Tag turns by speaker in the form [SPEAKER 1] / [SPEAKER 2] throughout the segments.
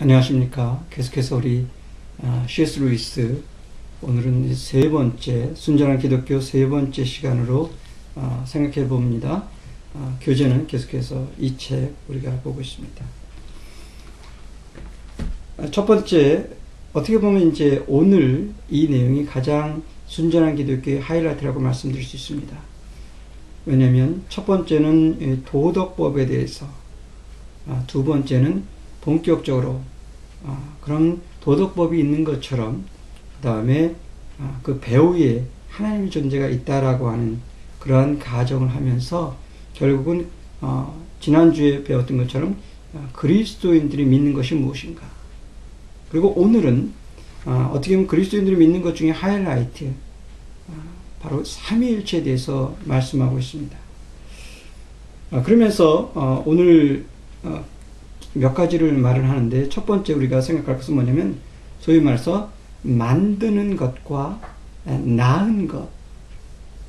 [SPEAKER 1] 안녕하십니까. 계속해서 우리 C.S. 루이스, 오늘은 세 번째, 순전한 기독교 세 번째 시간으로 생각해 봅니다. 교재는 계속해서 이 책 우리가 보고 있습니다. 첫 번째, 어떻게 보면 이제 오늘 이 내용이 가장 순전한 기독교의 하이라이트라고 말씀드릴 수 있습니다. 왜냐하면 첫 번째는 도덕법에 대해서, 두 번째는 본격적으로 그런 도덕법이 있는 것처럼 그 다음에 그 배후에 하나님의 존재가 있다라고 하는 그러한 가정을 하면서 결국은 지난주에 배웠던 것처럼 그리스도인들이 믿는 것이 무엇인가, 그리고 오늘은 어떻게 보면 그리스도인들이 믿는 것 중에 하이라이트, 바로 삼위일체에 대해서 말씀하고 있습니다. 그러면서 오늘 몇 가지를 말을 하는데, 첫 번째 우리가 생각할 것은 뭐냐면, 소위 말해서 만드는 것과 낳은 것.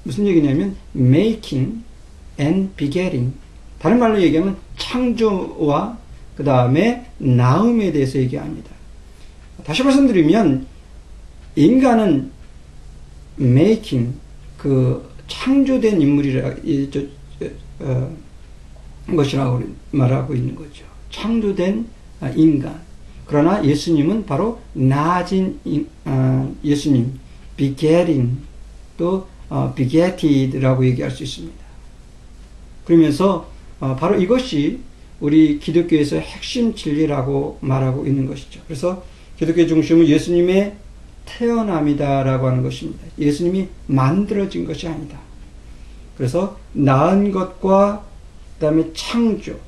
[SPEAKER 1] 무슨 얘기냐면 making and begetting, 다른 말로 얘기하면 창조와 그 다음에 낳음에 대해서 얘기합니다. 다시 말씀드리면 인간은 making, 그 창조된 인물이라 것이라고 말하고 있는 거죠. 창조된 인간. 그러나 예수님은 바로 낳아진 예수님, begetting, 또 begetted라고 얘기할 수 있습니다. 그러면서 바로 이것이 우리 기독교에서 핵심 진리라고 말하고 있는 것이죠. 그래서 기독교의 중심은 예수님의 태어남이다라고 하는 것입니다. 예수님이 만들어진 것이 아니다. 그래서 낳은 것과 그 다음에 창조,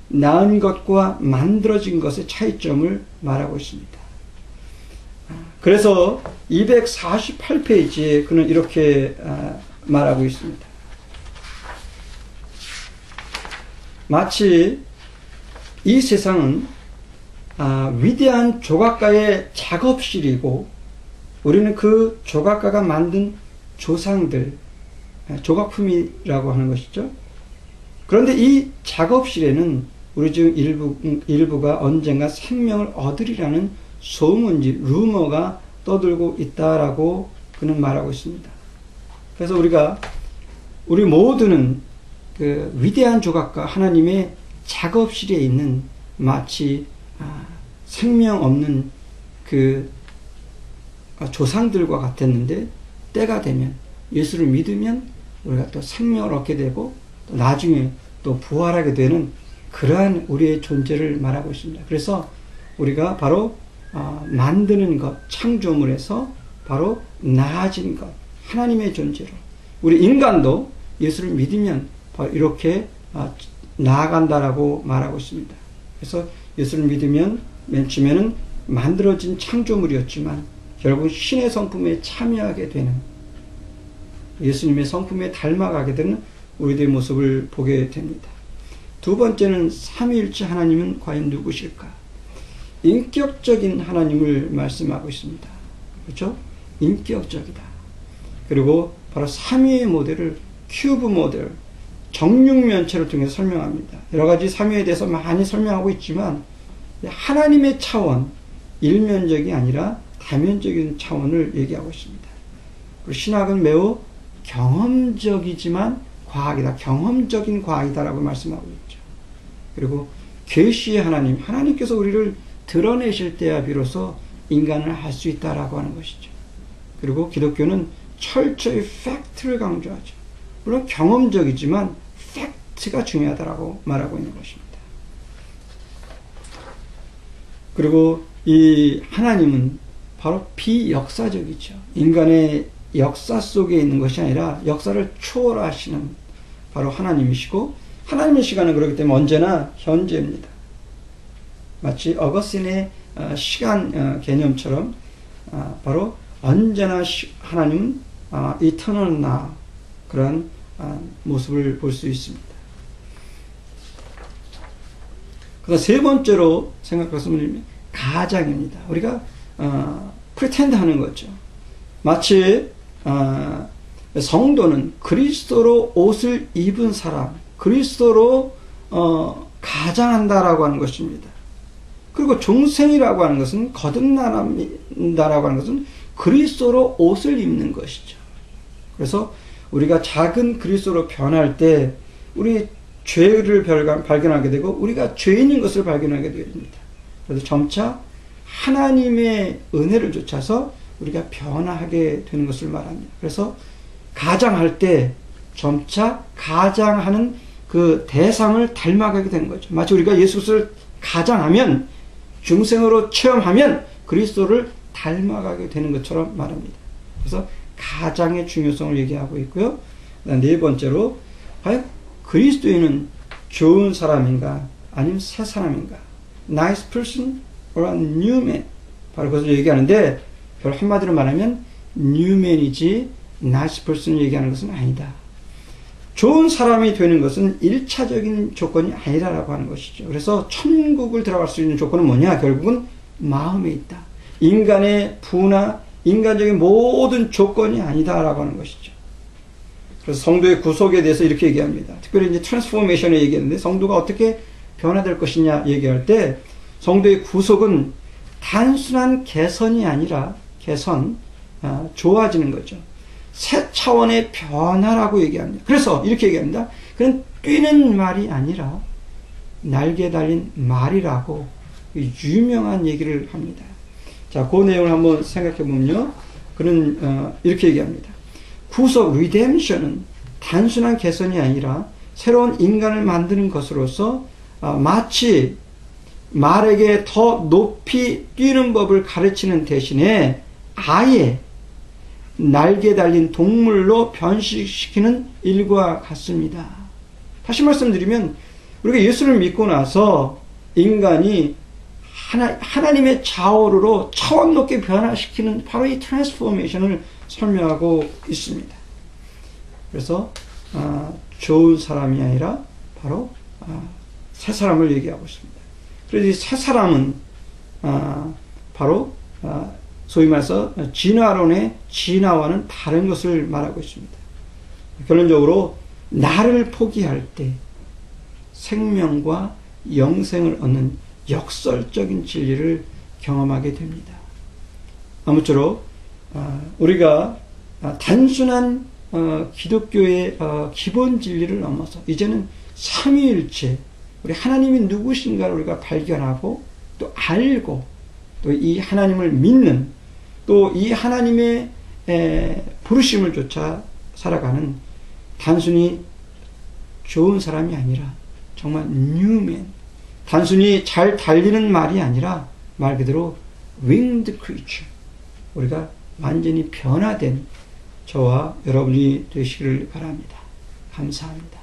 [SPEAKER 1] 낳은 것과 만들어진 것의 차이점을 말하고 있습니다. 그래서 248페이지에 그는 이렇게 말하고 있습니다. 마치 이 세상은 위대한 조각가의 작업실이고, 우리는 그 조각가가 만든 조상들, 조각품이라고 하는 것이죠. 그런데 이 작업실에는 우리 중 일부가 언젠가 생명을 얻으리라는 소문지, 루머가 떠들고 있다라고 그는 말하고 있습니다. 그래서 우리 모두는 그 위대한 조각가 하나님의 작업실에 있는 마치 생명 없는 그 조상들과 같았는데, 때가 되면 예수를 믿으면 우리가 또 생명을 얻게 되고 또 나중에 또 부활하게 되는 그러한 우리의 존재를 말하고 있습니다. 그래서 우리가 바로 만드는 것, 창조물에서 바로 나아진 것, 하나님의 존재로, 우리 인간도 예수를 믿으면 바로 이렇게 나아간다라고 말하고 있습니다. 그래서 예수를 믿으면 맨 처음에는 만들어진 창조물이었지만 결국 신의 성품에 참여하게 되는, 예수님의 성품에 닮아가게 되는 우리들의 모습을 보게 됩니다. 두 번째는 삼위일체 하나님은 과연 누구실까? 인격적인 하나님을 말씀하고 있습니다. 그렇죠? 인격적이다. 그리고 바로 삼위의 모델을 큐브 모델, 정육면체를 통해서 설명합니다. 여러 가지 삼위에 대해서 많이 설명하고 있지만 하나님의 차원, 일면적이 아니라 다면적인 차원을 얘기하고 있습니다. 그리고 신학은 매우 경험적이지만 과학이다, 경험적인 과학이다라고 말씀하고 있죠. 그리고 계시의 하나님, 하나님께서 우리를 드러내실 때야 비로소 인간을 할 수 있다라고 하는 것이죠. 그리고 기독교는 철저히 팩트를 강조하죠. 물론 경험적이지만 팩트가 중요하다라고 말하고 있는 것입니다. 그리고 이 하나님은 바로 비역사적이죠. 인간의 역사 속에 있는 것이 아니라 역사를 초월하시는 바로 하나님이시고, 하나님의 시간은 그렇기 때문에 언제나 현재입니다. 마치 어거스틴의 시간 개념처럼 바로 언제나 하나님은 eternal now, 그런 모습을 볼 수 있습니다. 그래서 세 번째로 생각하시면 가장입니다. 우리가 pretend 하는 거죠. 마치 성도는 그리스도로 옷을 입은 사람, 그리스도로 가장한다라고 하는 것입니다. 그리고 중생이라고 하는 것은 거듭난다라고 하는 것은 그리스도로 옷을 입는 것이죠. 그래서 우리가 작은 그리스도로 변할 때 우리 죄를 발견하게 되고 우리가 죄인인 것을 발견하게 됩니다. 그래서 점차 하나님의 은혜를 쫓아서 우리가 변화하게 되는 것을 말합니다. 그래서 가장할 때 점차 가장하는 그 대상을 닮아가게 되는 거죠. 마치 우리가 예수 그리스도를 가장하면 중생으로 체험하면 그리스도를 닮아가게 되는 것처럼 말합니다. 그래서 가장의 중요성을 얘기하고 있고요. 네 번째로 과연 그리스도인은 좋은 사람인가 아니면 새 사람인가? Nice person or a new man? 바로 그것을 얘기하는데 별 한마디로 말하면 new man이지 nice person을 얘기하는 것은 아니다. 좋은 사람이 되는 것은 1차적인 조건이 아니라고 하는 것이죠. 그래서 천국을 들어갈 수 있는 조건은 뭐냐? 결국은 마음에 있다. 인간의 부나 인간적인 모든 조건이 아니다라고 하는 것이죠. 그래서 성도의 구속에 대해서 이렇게 얘기합니다. 특별히 이제 트랜스포메이션에 얘기했는데 성도가 어떻게 변화될 것이냐 얘기할 때 성도의 구속은 단순한 개선이 아니라 좋아지는 거죠. 새 차원의 변화라고 얘기합니다. 그래서 이렇게 얘기합니다. 그건 뛰는 말이 아니라 날개 달린 말이라고 유명한 얘기를 합니다. 자, 그 내용을 한번 생각해 보면요. 그는 이렇게 얘기합니다. 구속, 리뎀션은 단순한 개선이 아니라 새로운 인간을 만드는 것으로서 마치 말에게 더 높이 뛰는 법을 가르치는 대신에 아예 날개 달린 동물로 변식시키는 일과 같습니다. 다시 말씀드리면 우리가 예수를 믿고 나서 인간이 하나님의 좌우로 차원 높게 변화시키는 바로 이 트랜스포메이션을 설명하고 있습니다. 그래서 좋은 사람이 아니라 바로 새 사람을 얘기하고 있습니다. 그래서 이 새 사람은 바로 소위 말해서 진화론의 진화와는 다른 것을 말하고 있습니다. 결론적으로 나를 포기할 때 생명과 영생을 얻는 역설적인 진리를 경험하게 됩니다. 아무쪼록 우리가 단순한 기독교의 기본 진리를 넘어서 이제는 삼위일체, 우리 하나님이 누구신가를 우리가 발견하고 또 알고 또 이 하나님을 믿는 또 이 하나님의 부르심을 쫓아 살아가는 단순히 좋은 사람이 아니라 정말 뉴맨, 단순히 잘 달리는 말이 아니라 말 그대로 winged creature, 우리가 완전히 변화된 저와 여러분이 되시기를 바랍니다. 감사합니다.